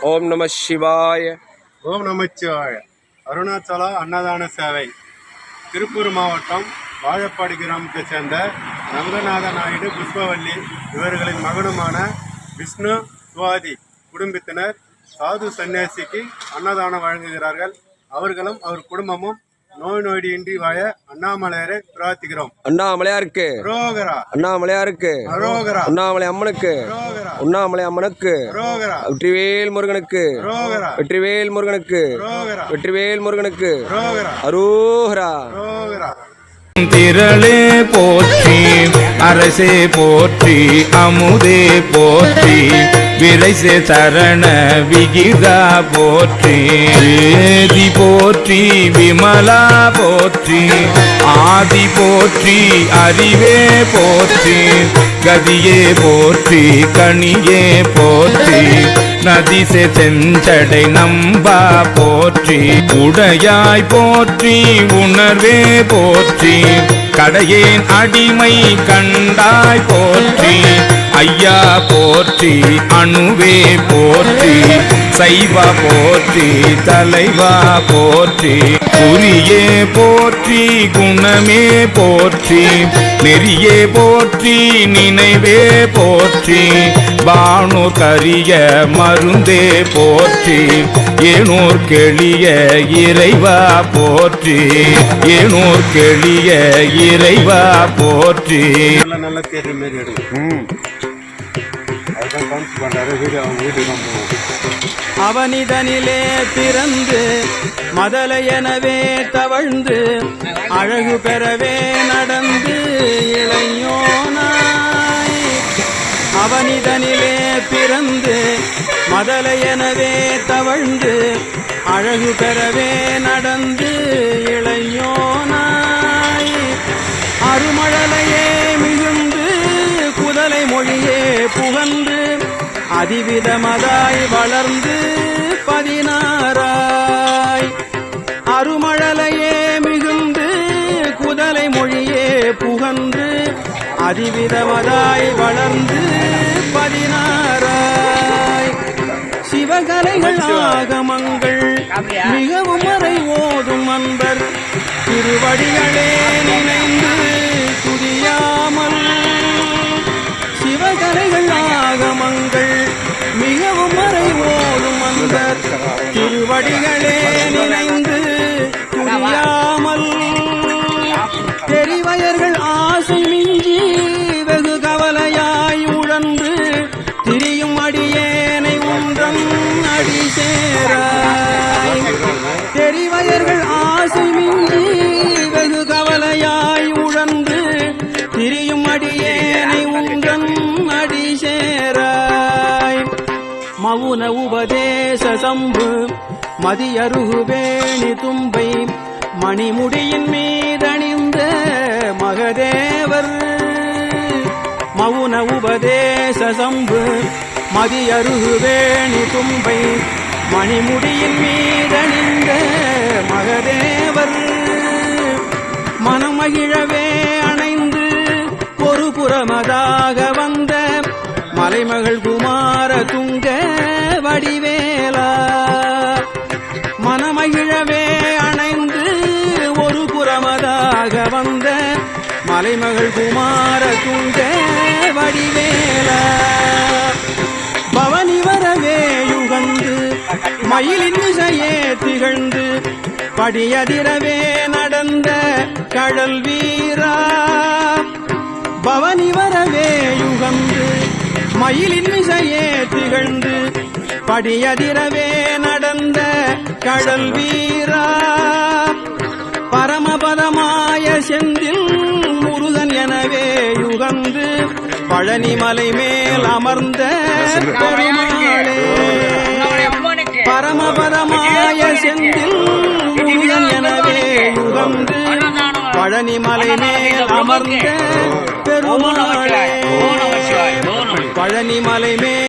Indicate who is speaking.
Speaker 1: ஓம் நம சிவாய.
Speaker 2: ஓம் நமச்சிவாய. அருணாச்சலா அன்னதான சேவை. திருப்பூர் மாவட்டம் வாழப்பாடி கிராமத்தைச் சேர்ந்த ரங்கநாத நாயுடு, புஷ்பவல்லி இவர்களின் மகனுமான விஷ்ணு சுவாதி குடும்பத்தினர் சாது சன்னியாசிக்கு அன்னதானம் வழங்குகிறார்கள். அவர்களும் அவர் குடும்பமும் நோய் நொடியின்றி வாழ அண்ணாமலையாரை பிரார்த்திக்கிறோம்.
Speaker 1: அண்ணாமலையாருக்கு
Speaker 2: அரோகரா,
Speaker 1: அண்ணாமலையாருக்கு
Speaker 2: அரோகரா,
Speaker 1: அண்ணாமலை அம்மனுக்கு
Speaker 2: அரோகரா,
Speaker 1: உண்ணாமலை அம்மனுக்கு
Speaker 2: அரோகரா,
Speaker 1: வெற்றிவேல் முருகனுக்கு
Speaker 2: அரோகரா,
Speaker 1: வெற்றிவேல் முருகனுக்கு
Speaker 2: அரோகரா,
Speaker 1: வெற்றிவேல் முருகனுக்கு
Speaker 2: அரோகரா,
Speaker 1: அரோகரா.
Speaker 2: அரோகரா.
Speaker 3: திரளே போற்றி, அரசே போற்றி, அமுதே போற்றி, விரைசே சரண விகிதா போற்றி, வேதி போற்றி, விமலா போற்றி, ஆதி போற்றி, அறிவே போற்றி, கதியே போற்றி, கனியே போற்றி, நதிசே செஞ்சடை நம்பா போற்றி, உடையாய் போற்றி, உணர்வே போற்றி, கடையேன் அடிமை கண்டாய் போற்றி, ஐயா போற்றி, அணுவே போற்றி, சைவா போற்றி, தலைவா போற்றி, குறியே போற்றி, குணமே போற்றி, நெறியே போற்றி, நினைவே போற்றி, வானூர் கரிய மருந்தே போற்றி, ஏனூர் கெளிய இறைவா போற்றி, ஏனூர் கெளிய இறைவா போற்றி.
Speaker 2: நல்ல தேர்வு மாரி எடுக்கும். அதுதான் கவுன்ஸ் பண்றாரு. வீடு அவங்க வீட்டுக்கு தான் போவோம்.
Speaker 4: அவனிதனிலே பிறந்து மதலையெனவே தவழ்ந்து அழகு பெறவே நடந்து இளையோனாய். அவனிதனிலே பிறந்து மதலையெனவே தவழ்ந்து அழகு பெறவே நடந்து இளையோனாய். அருமழலையே மிகுந்து குதலை மொழியே புகன்று அதிவிதமதாய் வளர்ந்து 16 அருமழலையே மிகுந்து குதலை மொழியே புகன்று அதிவிதமதாய் வளர்ந்து 16 சிவகலைகள் ஆகமங்கள் மிகவும் மறை ஓதும் அன்பர் திருவடிகளே நினைந்து துதியாமல். சிவகலைகள் ஆகமங்கள் மிகவும் மறை ஓதும் அன்பர் திருவடிகளே நினைந்து துதியாமல். தெரிவயர்கள் ஆசை மிஞ்சி வெகு கவலையாய் உழன்று திரியும் அடியேனை ஒன்றம் அடி சேராய். தெரிவயர்கள் ஆசை மிஞ்சி வெகு கவலையாய் உழன்று திரியும் அடியேனை ஒன்றம் அடி சேராய். மவுன உபதேச சம்பு மதியருகு வேணி தும்பை மணிமுடியின் மீதணிந்த மகதேவர். மவுன உபதேச சம்பு மதியருகு வேணி தும்பை மணிமுடியின் மீதணிந்த மகதேவர். மனமகிழவே அணைந்து ஒரு புறமதாக வந்த மலைமகள் குமார துங்க வடிவேலா. மனமகிழவே அணைந்து ஒரு புறமதாக வந்த மலைமகள் குமார துங்க வடிவேலா. பவனி வரவே யுகந்து மயிலின் இசையே திகழ்ந்து படியதிரவே நடந்த கடல் வீரா. பவனி வரவே யுகந்து மயிலின் இசையே திகழ்ந்து படியதிரவே நடந்த கடல் வீரா. பரமபதமாய செந்தில் முருகன் எனவே யுகந்து பழனிமலை மேல் அமர்ந்த பெருமாளே. பரமபதமாய செந்தில் முருகன் எனவே யுகந்து பழனிமலை மேல் அமர்ந்த பெருமாளே. பழனிமலை மேல்